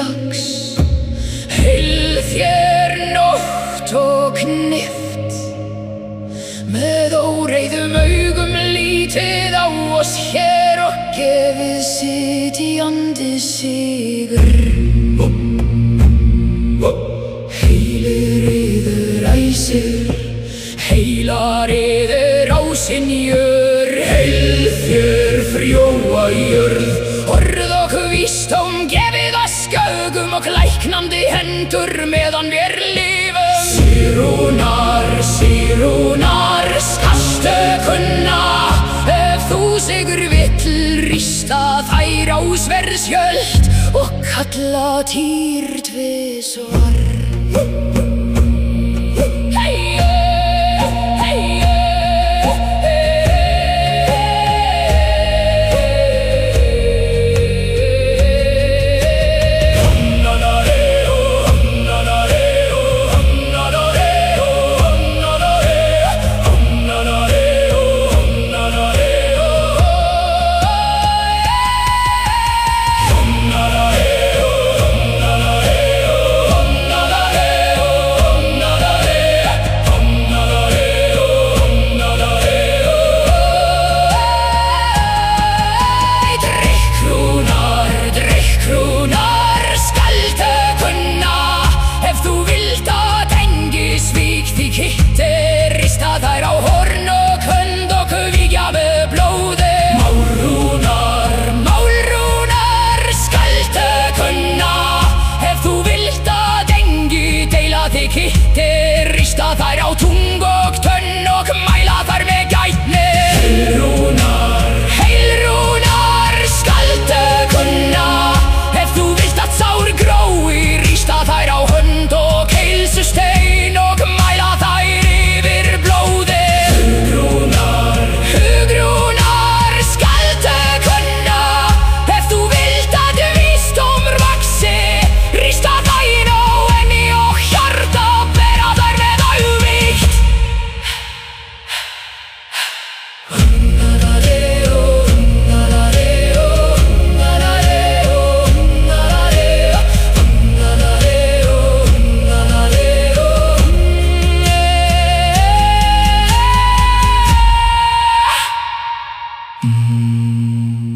dags. Heil þér nótt og knift, með óreiðum augum lítið á oss hér og gefið sitjandi sigur. Heilir yður æsir, heilar yður ásinjör, heil þér frjóa jörð, orð og vísdóm gefið að skaugum og læknandi hendur meðan við lifum. Sýrúnar, skaltu kunna, ef þú sigur vill rista þær á sverðsskjöld og kalla Týr tvisvar. Kittir rista þær á tung og tönn og mæla þær með gætni. Heilrúnar, skaltu kunna, ef þú vilt að sár grói, rista þær á hönd og heilsustein og mæla þær yfir blóði. Hugrúnar, skaltu kunna, ef þú vilt að vísdómur vaxi, rista þær á enni og hjarta. Mm-hmm.